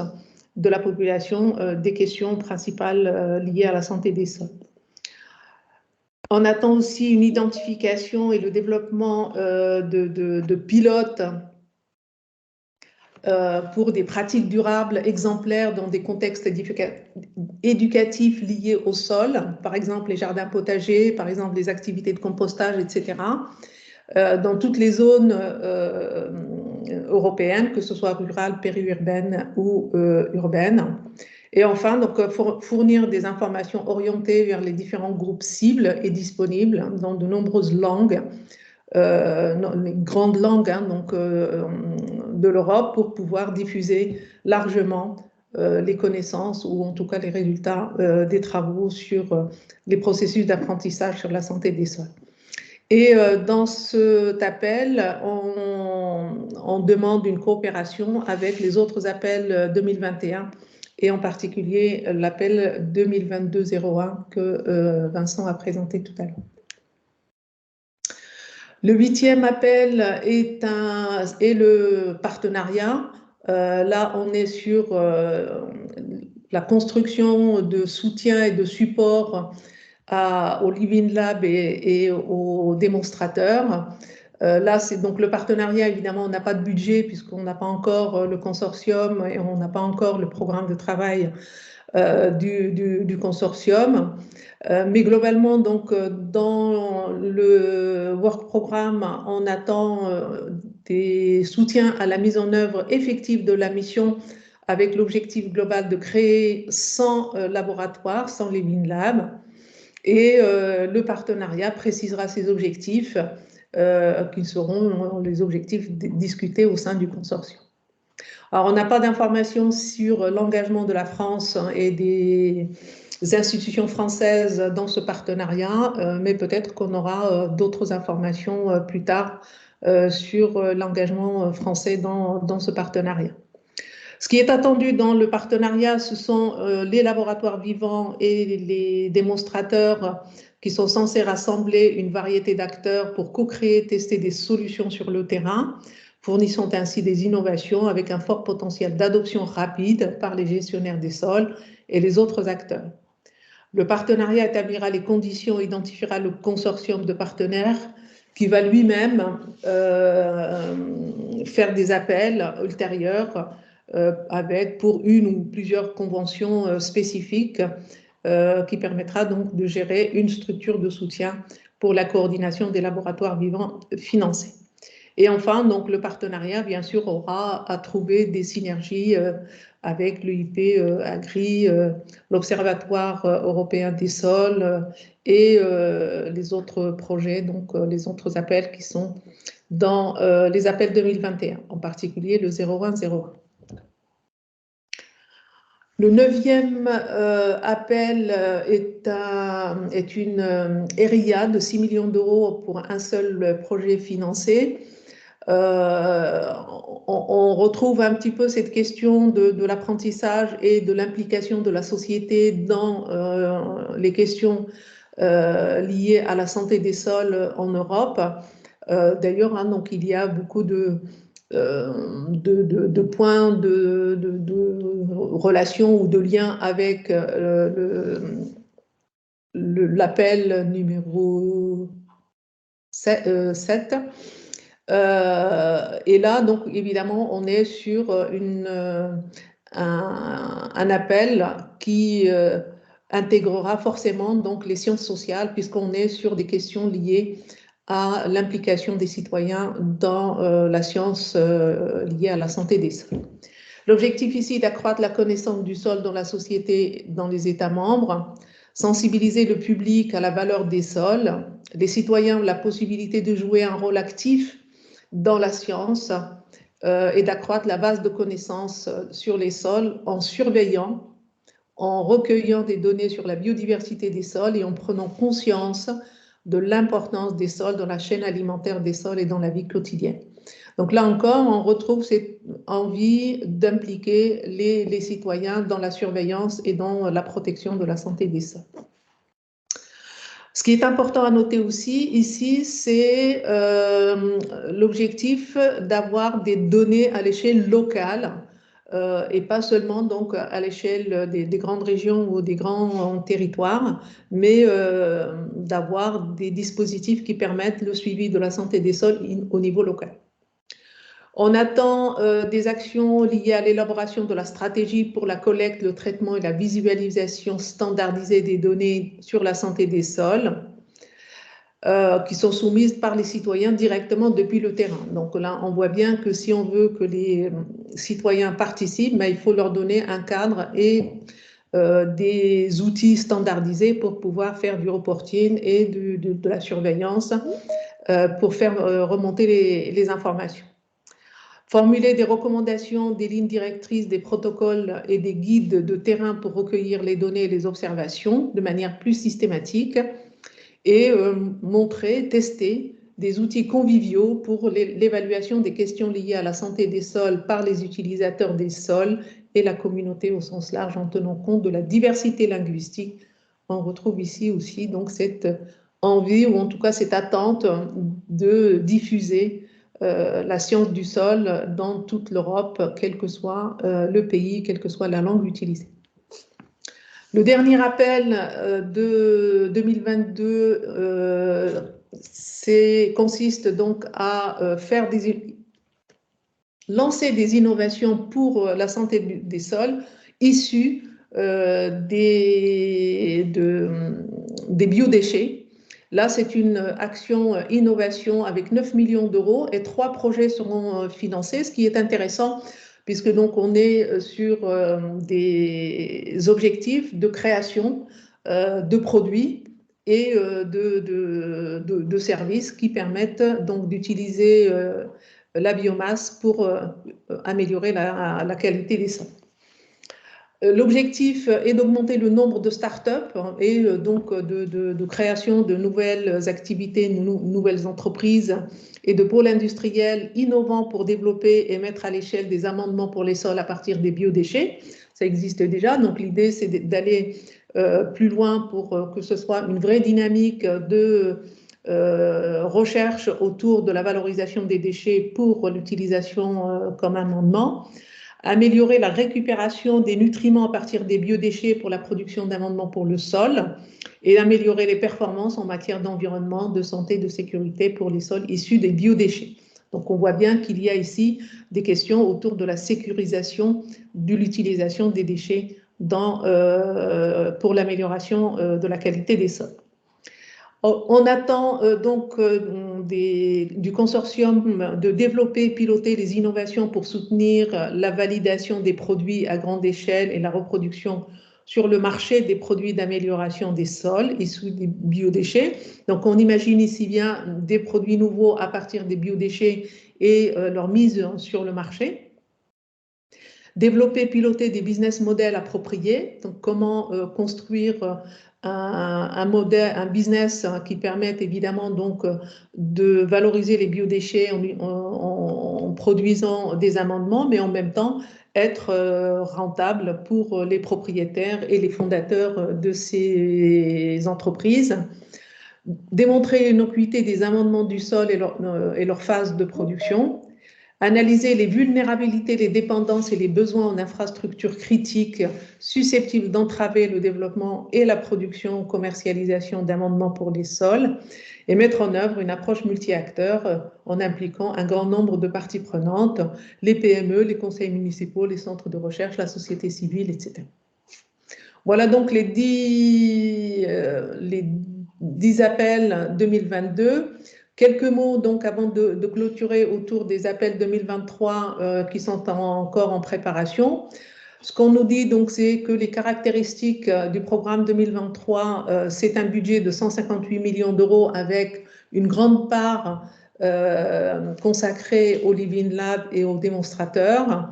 de la population des questions principales liées à la santé des sols. On attend aussi une identification et le développement de pilotes pour des pratiques durables exemplaires dans des contextes éducatifs liés au sol, par exemple les jardins potagers, par exemple les activités de compostage, etc., dans toutes les zones européennes, que ce soit rurales, périurbaines ou urbaines. Et enfin, donc, fournir des informations orientées vers les différents groupes cibles et disponibles dans de nombreuses langues, les grandes langues donc, de l'Europe, pour pouvoir diffuser largement les connaissances ou en tout cas les résultats des travaux sur les processus d'apprentissage sur la santé des sols. Et dans cet appel, on demande une coopération avec les autres appels 2021 et en particulier l'appel 2022-01 que Vincent a présenté tout à l'heure. Le 8e appel est le partenariat. Là, on est sur la construction de soutien et de support au Living Lab et aux démonstrateurs. Là, c'est donc le partenariat. Évidemment, on n'a pas de budget puisqu'on n'a pas encore le consortium et on n'a pas encore le programme de travail du consortium. Mais globalement, donc, dans le work programme, on attend des soutiens à la mise en œuvre effective de la mission avec l'objectif global de créer 100 laboratoires, 100 Living Labs. Et le partenariat précisera ses objectifs, qui seront les objectifs discutés au sein du consortium. Alors, on n'a pas d'informations sur l'engagement de la France et des institutions françaises dans ce partenariat, mais peut-être qu'on aura d'autres informations plus tard sur l'engagement français dans ce partenariat. Ce qui est attendu dans le partenariat, ce sont les laboratoires vivants et les démonstrateurs qui sont censés rassembler une variété d'acteurs pour co-créer, tester des solutions sur le terrain, fournissant ainsi des innovations avec un fort potentiel d'adoption rapide par les gestionnaires des sols et les autres acteurs. Le partenariat établira les conditions et identifiera le consortium de partenaires qui va lui-même faire des appels ultérieurs pour une ou plusieurs conventions spécifiques qui permettra donc de gérer une structure de soutien pour la coordination des laboratoires vivants financés. Et enfin, donc, le partenariat, bien sûr, aura à trouver des synergies avec l'UIP Agri, l'Observatoire européen des sols et les autres projets, donc les autres appels qui sont dans les appels 2021, en particulier le 0101. Le 9e appel est une RIA de 6 millions d'euros pour un seul projet financé. On retrouve un petit peu cette question de l'apprentissage et de l'implication de la société dans les questions liées à la santé des sols en Europe. D'ailleurs, hein, donc, il y a beaucoup de points de relation ou de liens avec l'appel numéro 7. Et là, donc, évidemment, on est sur un appel qui intégrera forcément donc, les sciences sociales, puisqu'on est sur des questions liées à l'implication des citoyens dans la science liée à la santé des sols. L'objectif ici est d'accroître la connaissance du sol dans la société, dans les États membres, sensibiliser le public à la valeur des sols, les citoyens ont la possibilité de jouer un rôle actif dans la science et d'accroître la base de connaissances sur les sols en surveillant, en recueillant des données sur la biodiversité des sols et en prenant conscience de l'importance des sols dans la chaîne alimentaire des sols et dans la vie quotidienne. Donc là encore, on retrouve cette envie d'impliquer les citoyens dans la surveillance et dans la protection de la santé des sols. Ce qui est important à noter aussi ici, c'est l'objectif d'avoir des données à l'échelle locale et pas seulement donc à l'échelle des grandes régions ou des grands territoires, mais d'avoir des dispositifs qui permettent le suivi de la santé des sols au niveau local. On attend des actions liées à l'élaboration de la stratégie pour la collecte, le traitement et la visualisation standardisée des données sur la santé des sols qui sont soumises par les citoyens directement depuis le terrain. Donc là, on voit bien que si on veut que les citoyens participent, il faut leur donner un cadre et des outils standardisés pour pouvoir faire du reporting et de la surveillance pour faire remonter les informations. Formuler des recommandations, des lignes directrices, des protocoles et des guides de terrain pour recueillir les données et les observations de manière plus systématique et montrer, tester des outils conviviaux pour l'évaluation des questions liées à la santé des sols par les utilisateurs des sols et la communauté au sens large en tenant compte de la diversité linguistique. On retrouve ici aussi donc cette envie ou en tout cas cette attente de diffuser la science du sol dans toute l'Europe, quel que soit le pays, quelle que soit la langue utilisée. Le dernier appel de 2022 consiste donc à lancer des innovations pour la santé des sols issues des biodéchets. Là, c'est une action innovation avec 9 millions d'euros et 3 projets seront financés, ce qui est intéressant puisque donc on est sur des objectifs de création de produits et de services qui permettent donc d'utiliser la biomasse pour améliorer la qualité des sols. L'objectif est d'augmenter le nombre de start-up et donc de création de nouvelles activités, nouvelles entreprises et de pôles industriels innovants pour développer et mettre à l'échelle des amendements pour les sols à partir des biodéchets. Ça existe déjà, donc l'idée c'est d'aller plus loin pour que ce soit une vraie dynamique de recherche autour de la valorisation des déchets pour l'utilisation comme amendement, améliorer la récupération des nutriments à partir des biodéchets pour la production d'amendements pour le sol et améliorer les performances en matière d'environnement, de santé, de sécurité pour les sols issus des biodéchets. Donc on voit bien qu'il y a ici des questions autour de la sécurisation de l'utilisation des déchets pour l'amélioration de la qualité des sols. On attend donc du consortium de développer et piloter les innovations pour soutenir la validation des produits à grande échelle et la reproduction sur le marché des produits d'amélioration des sols issus des biodéchets. Donc on imagine ici bien des produits nouveaux à partir des biodéchets et leur mise sur le marché. Développer, piloter des business models appropriés, donc comment construire un modèle, un business qui permette évidemment donc de valoriser les biodéchets en produisant des amendements, mais en même temps être rentable pour les propriétaires et les fondateurs de ces entreprises. Démontrer l'innocuité des amendements du sol et leur phase de production. Analyser les vulnérabilités, les dépendances et les besoins en infrastructures critiques susceptibles d'entraver le développement et la production, commercialisation d'amendements pour les sols et mettre en œuvre une approche multi-acteurs en impliquant un grand nombre de parties prenantes, les PME, les conseils municipaux, les centres de recherche, la société civile, etc. Voilà donc les 10 appels 2022. Quelques mots donc avant de clôturer autour des appels 2023 qui sont encore en préparation. Ce qu'on nous dit donc, c'est que les caractéristiques du programme 2023, c'est un budget de 158 millions d'euros avec une grande part consacrée au Living Lab et aux démonstrateurs.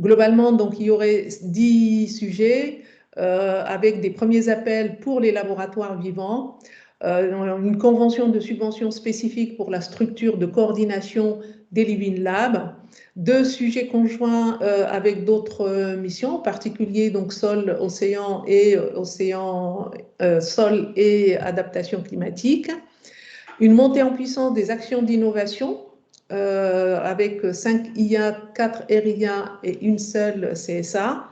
Globalement, donc, il y aurait 10 sujets avec des premiers appels pour les laboratoires vivants, une convention de subvention spécifique pour la structure de coordination des Living Lab, 2 sujets conjoints avec d'autres missions, en particulier donc sol, océan et sol et adaptation climatique, une montée en puissance des actions d'innovation avec 5 IA, 4 RIA et une seule CSA.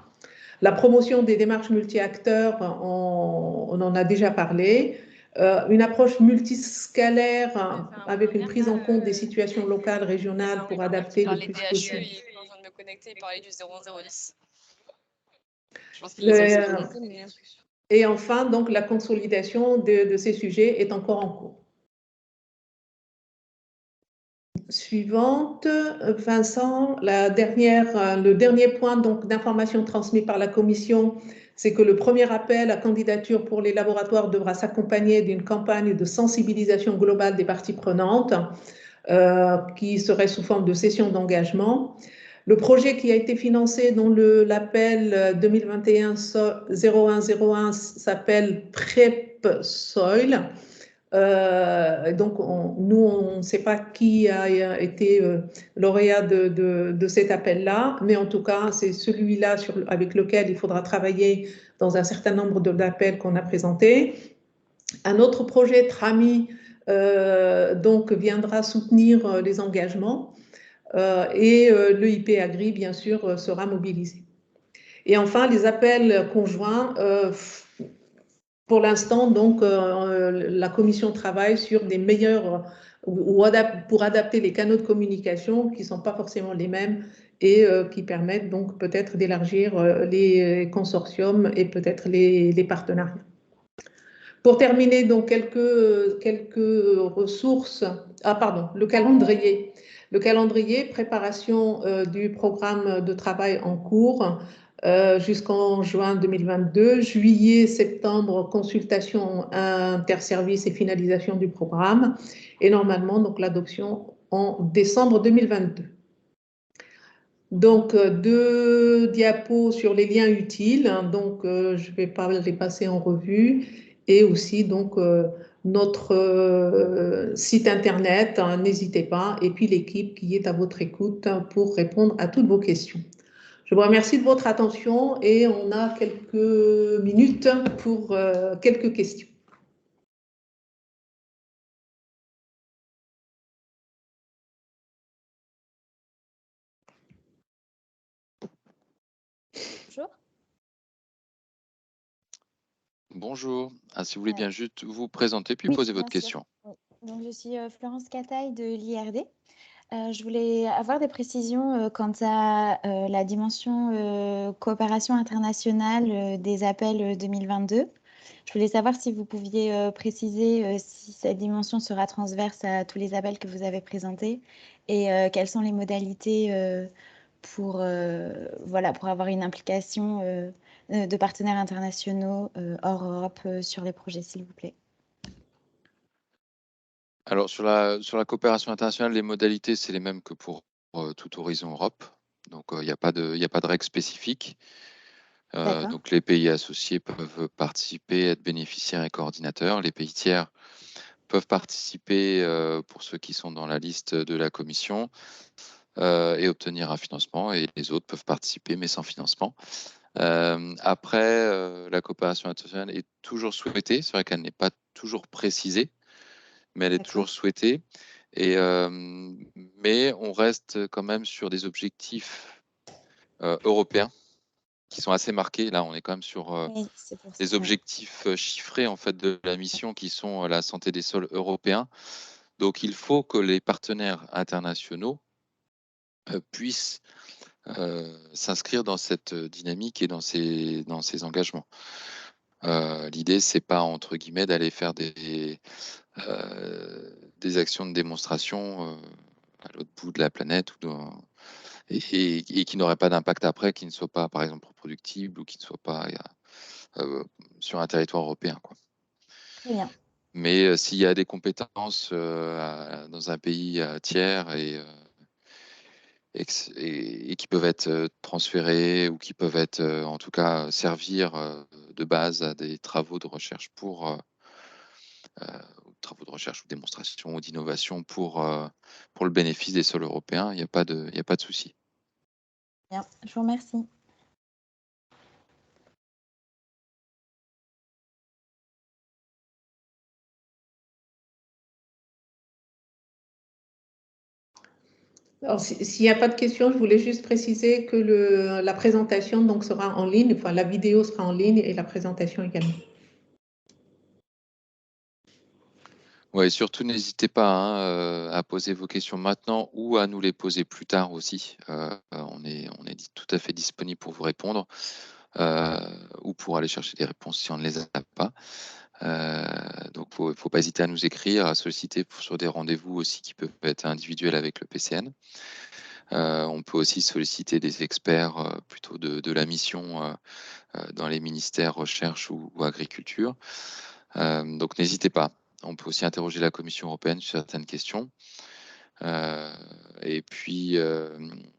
La promotion des démarches multi-acteurs, on en a déjà parlé. Une approche multiscalaire avec une prise en compte des situations locales, régionales pour adapter le plus possible. Et enfin, donc, la consolidation de ces sujets est encore en cours. Suivante, Vincent, le dernier point d'information transmis par la Commission, c'est que le premier appel à candidature pour les laboratoires devra s'accompagner d'une campagne de sensibilisation globale des parties prenantes qui serait sous forme de session d'engagement. Le projet qui a été financé dans l'appel 2021-0101 s'appelle PrEP Soil. Donc, nous, on ne sait pas qui a été lauréat de cet appel-là, mais en tout cas, c'est celui-là avec lequel il faudra travailler dans un certain nombre d'appels qu'on a présentés. Un autre projet, TRAMI, donc, viendra soutenir les engagements et l'EIP Agri, bien sûr, sera mobilisé. Et enfin, les appels conjoints. Pour l'instant, donc, la commission travaille sur des meilleurs pour adapter les canaux de communication qui ne sont pas forcément les mêmes et qui permettent donc peut-être d'élargir les consortiums et peut-être les partenariats. Pour terminer, donc, quelques ressources. Ah, pardon, le calendrier. Le calendrier, préparation du programme de travail en cours jusqu'en juin 2022. Juillet, septembre, consultation interservice et finalisation du programme. Et normalement, donc, l'adoption en décembre 2022. Donc, 2 diapos sur les liens utiles. Donc, je ne vais pas les passer en revue. Et aussi, donc, notre site internet, hein, n'hésitez pas. Et puis, l'équipe qui est à votre écoute pour répondre à toutes vos questions. Je vous remercie de votre attention et on a quelques minutes pour quelques questions. bonjour. Bonjour. Si vous voulez bien juste vous présenter puis Oui, poser bien votre sûr. question. Oui. Donc, je suis Florence Cataille de l'IRD. Je voulais avoir des précisions quant à la dimension coopération internationale des appels 2022. Je voulais savoir si vous pouviez préciser si cette dimension sera transverse à tous les appels que vous avez présentés et quelles sont les modalités pour, voilà, pour avoir une implication de partenaires internationaux hors Europe sur les projets, s'il vous plaît. Alors, sur la coopération internationale, les modalités, c'est les mêmes que pour tout Horizon Europe. Donc, il n'y a pas de règles spécifiques. Donc, les pays associés peuvent participer, être bénéficiaires et coordinateurs. Les pays tiers peuvent participer pour ceux qui sont dans la liste de la Commission et obtenir un financement. Et les autres peuvent participer, mais sans financement. Après, la coopération internationale est toujours souhaitée. C'est vrai qu'elle n'est pas toujours précisée, mais elle est toujours souhaitée. Mais on reste quand même sur des objectifs européens qui sont assez marqués. Là, on est quand même sur Oui, c'est pour ça. des objectifs chiffrés en fait de la mission qui sont la santé des sols européens. Donc, il faut que les partenaires internationaux puissent s'inscrire dans cette dynamique et dans ces engagements. L'idée, c'est pas entre guillemets d'aller faire des actions de démonstration à l'autre bout de la planète et qui n'auraient pas d'impact après, qui ne soient pas, par exemple, reproductibles ou qui ne soient pas sur un territoire européen, quoi. Très bien. Mais s'il y a des compétences dans un pays tiers et qui peuvent être transférées ou qui peuvent être, en tout cas, servir de base à des travaux de recherche travaux de recherche ou démonstration ou d'innovation pour le bénéfice des sols européens, il n'y a pas de souci. Bien, je vous remercie. Alors, s'il n'y a pas de questions, je voulais juste préciser que la présentation donc, sera en ligne, enfin la vidéo sera en ligne et la présentation également. Ouais, surtout n'hésitez pas hein, à poser vos questions maintenant ou à nous les poser plus tard aussi. On est tout à fait disponible pour vous répondre ou pour aller chercher des réponses si on ne les a pas. Donc, faut pas hésiter à nous écrire, à solliciter sur des rendez-vous aussi qui peuvent être individuels avec le PCN. On peut aussi solliciter des experts plutôt de la mission dans les ministères recherche ou agriculture. Donc, n'hésitez pas. On peut aussi interroger la Commission européenne sur certaines questions. Et puis,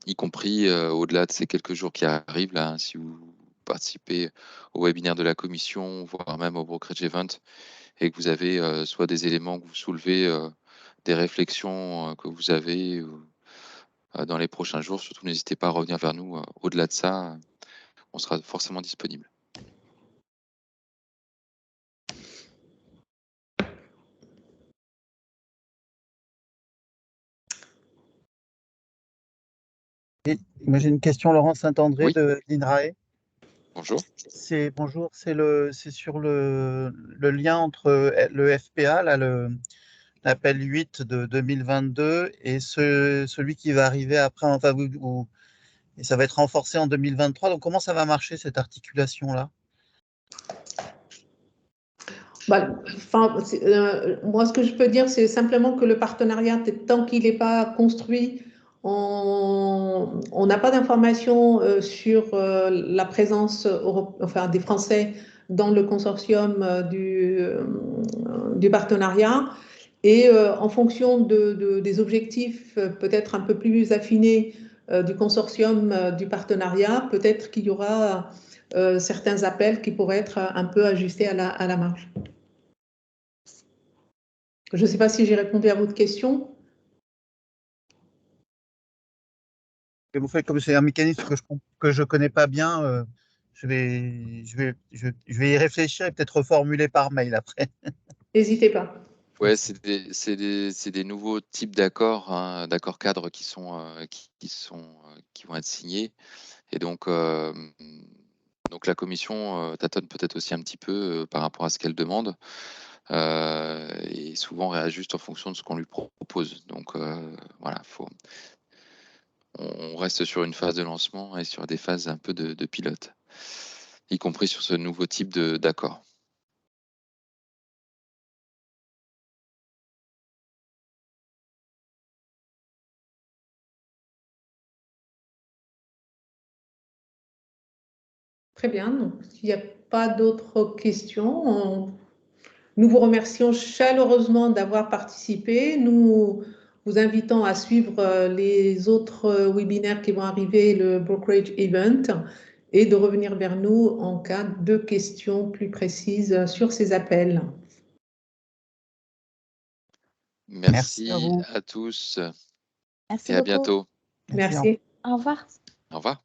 y compris au-delà de ces quelques jours qui arrivent, là, hein, si vous participez au webinaire de la Commission, voire même au brokerage event, et que vous avez soit des éléments que vous soulevez, des réflexions que vous avez dans les prochains jours, surtout n'hésitez pas à revenir vers nous. Au-delà de ça, on sera forcément disponible. Moi, j'ai une question, Laurent Saint-André Oui. de l'INRAE. Bonjour. Bonjour, c'est sur le lien entre le FPA, là, l'appel 8 de 2022 et celui qui va arriver après, enfin, et ça va être renforcé en 2023. Donc, comment ça va marcher cette articulation-là? Moi, ce que je peux dire, c'est simplement que le partenariat, tant qu'il n'est pas construit, on n'a pas d'informations sur la présence des Français dans le consortium du partenariat. Et en fonction des objectifs peut-être un peu plus affinés du consortium du partenariat, peut-être qu'il y aura certains appels qui pourraient être un peu ajustés à la marge. Je ne sais pas si j'ai répondu à votre question. Et vous faites comme c'est un mécanisme que je connais pas bien, je vais y réfléchir et peut-être reformuler par mail après. N'hésitez pas. Ouais, c'est des nouveaux types d'accords, hein, d'accords cadres qui vont être signés. Et donc, Donc la commission tâtonne peut-être aussi un petit peu par rapport à ce qu'elle demande et souvent réajuste en fonction de ce qu'on lui propose. Donc voilà, on reste sur une phase de lancement et sur des phases un peu de pilote, y compris sur ce nouveau type d'accord. Très bien. Donc, s'il n'y a pas d'autres questions, nous vous remercions chaleureusement d'avoir participé. Nous vous invitons à suivre les autres webinaires qui vont arriver, le Brokerage Event, et de revenir vers nous en cas de questions plus précises sur ces appels. Merci à vous. à tous Merci et à beaucoup. bientôt. Merci. Au revoir. Au revoir.